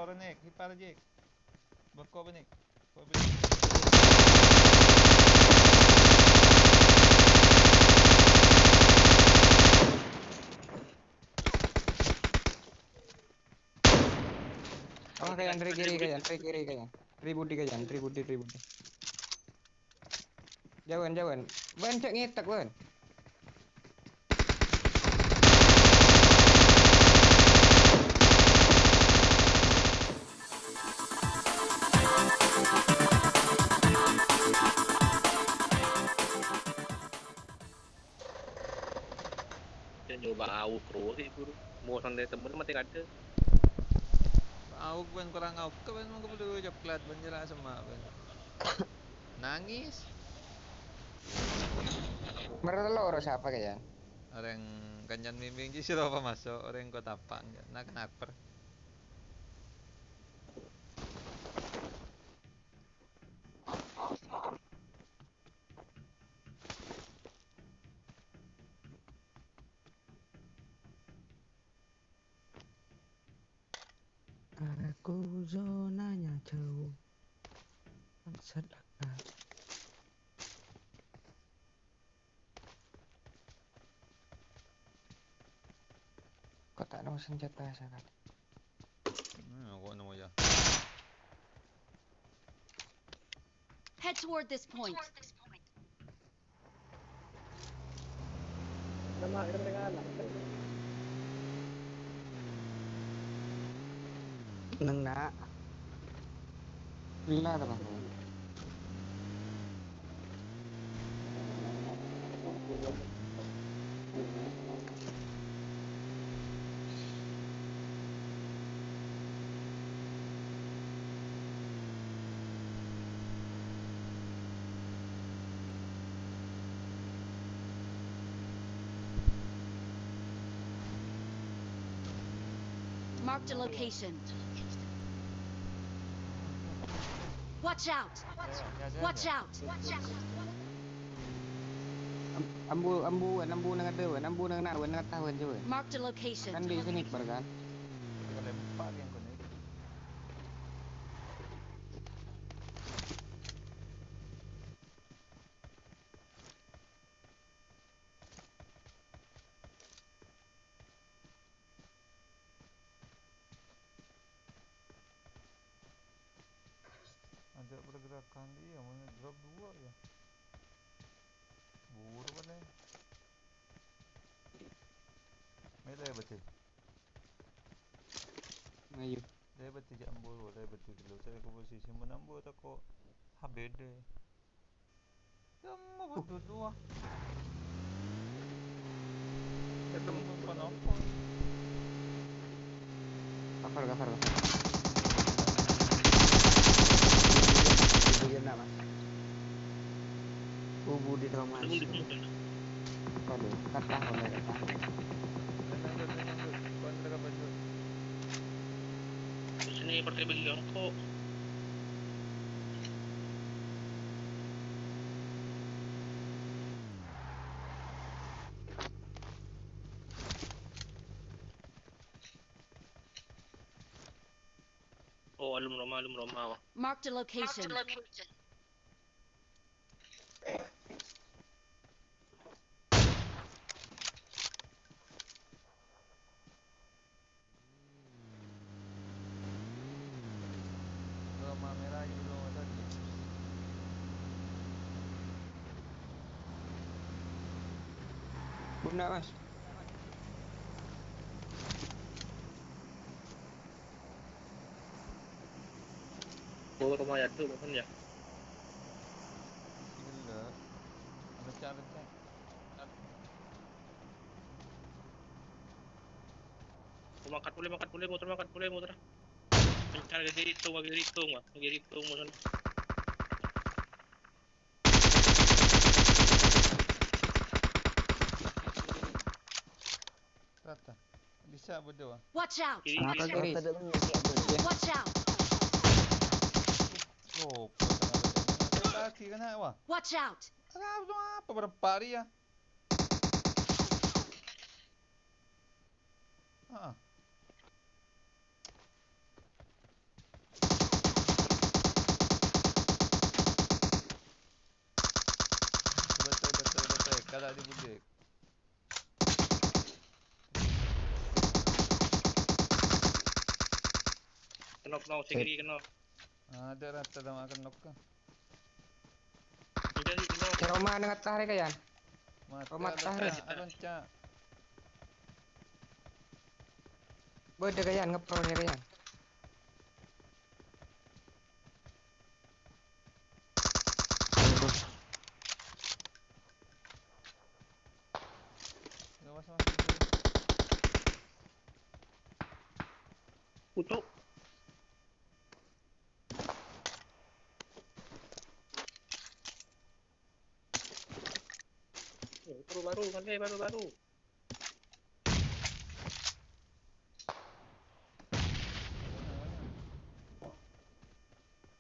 orang naik. Hipar je. Bakor benik. Oh, kayak dari kiri kayak. Tribudi kayak, tribudi. Jauhan. Wan cek ngetak wan. Dia nyoba AUK terus sih guru. Mau santai temen mati ada. AUK ban kurang AUK ke ban mau perlu coklat ban jelas sama ban. Nangis. Merelor siapa kayak? Orang kanyan bimbing je suruh apa masuk. Orang kau tapak nak per. Aku zonanya jauh. Bangsat lah. Kok tak ada senjata sangat? Kau nama ya. Head toward this point. Neng nak. Bila teman. Marked a location. Watch out! Watch out! Ambu nang ada wan, ambu nang nak wan nak tahu je wan. Marked a location. Kan di sini kan. Kau lempar yang kau ni. Ada pergerakan dia, mana drop 2 ya. Buru kan ni. Mela betul. Ayo. Dia betul je ambur, dia betul kalau saya ke posisi menambur tak kau habis deh. Kamu betul dua. Kita menonton apa? Gafar. Dia nak mas. Ubu di dalam mas. Kalau kata oleh kata. Lanjut. Kau nak baju. Sini pakai bagi angkok. Oh, alum rumah. Marked a location. Rumah merah je belum tadi. Bunda mas. Oh, rumah ya tu bukan ya. Gila. Rencang. Makan boleh, motor. Mencari dari itu, bagi dari itu, motor. Rata. Bisa berdua. Watch out! Kiri. Watch out! Oh, tengah kaki kena wah. Watch out! Apa berapa hari ya? Kata di budik. Kenok, sendiri kenok. Ada rata dah makan nok kan. Jadi kenok. Cek rumah dengan tarik kayan. Mata Romat alon tarik. ca, alon ca. Beda kayan ngepro nya kayan. Gawas mas. Kutuk. Baru, pandai baru.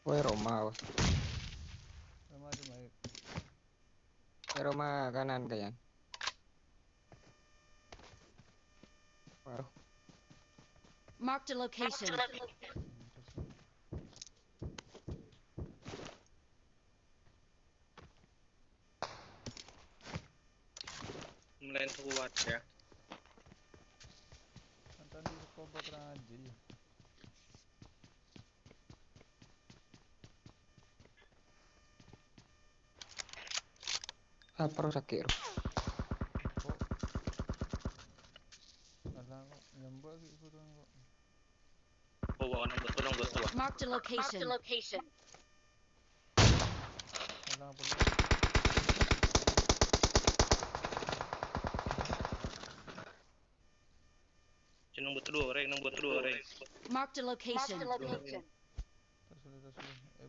Woi Roma. Sama ada mai. Woi Roma kanan kayan. Baru. Marked a location. Melain kuat ya. Tadi kau berajil. Sapro sakit. Kok. Alah kok nyambak lagi kurang kok. Bawa nang betul. Marked a location. Alah perlu. Nang betul orang. Marked a location. Tak sulit.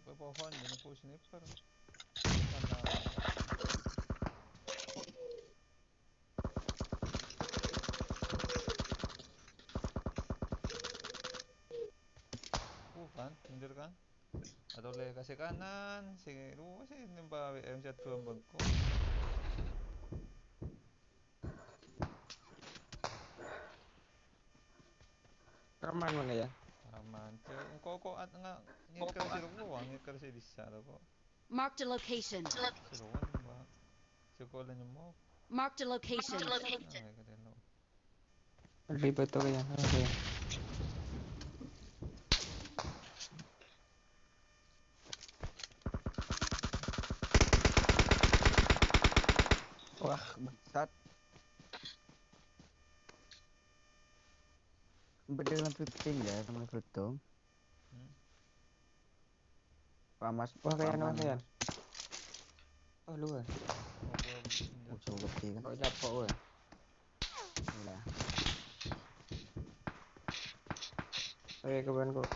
Pohon jadi pos sniper. Alah. Kan, mundur kan? Atau boleh kasih kanan, sih, lu sih nimpa MZ1 bengkok. Aman mana ya? Aman. Kok at nga ngikir si Ruko, ngikir si Disa kok. Marked a location. Si Ruwan ba? Sekolah niyo mo. Marked a location. Ay, kadalo. Ribet tuh kayan. Okay. Wah, bangsat. Beda dengan 15 ya, teman Fruto. Pamas. Wah kayan paman. kayan. Oh lu kan. Coba bukti kan. Kok japok weh. Ulah. Oke kawan kok.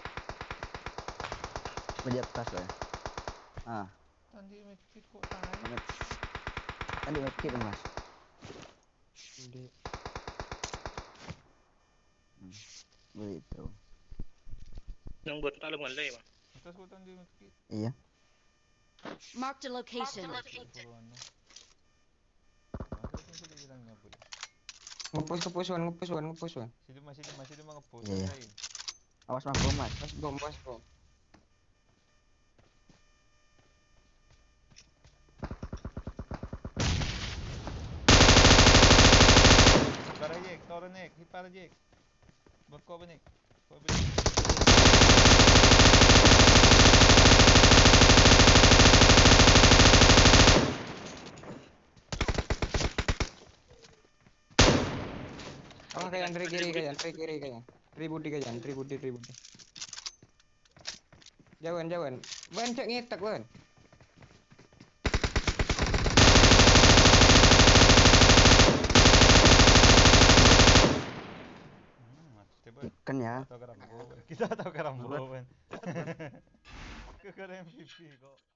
Media atas ya. Ah, Tadi medkit kok tahu. tadi medkit Mas. Di Begitu. Nang betul tak malay mah. Atas ko tadi medkit. Iya. Marked a location. Puro ano. Bakit yung sila bilang niya boy? ngepus wan. Sila mga post Iya. lain. Awas mampu Mas. Bos bom. Parajek, Toronek, hit Parajek. Bangko ba nik? Oh kayan dari kiri kayan. Tribudi kayan. Jauhan. Wan cek ngetak wan. Kan ya. Kita tahu kerambo kan. Kekar MVP kok.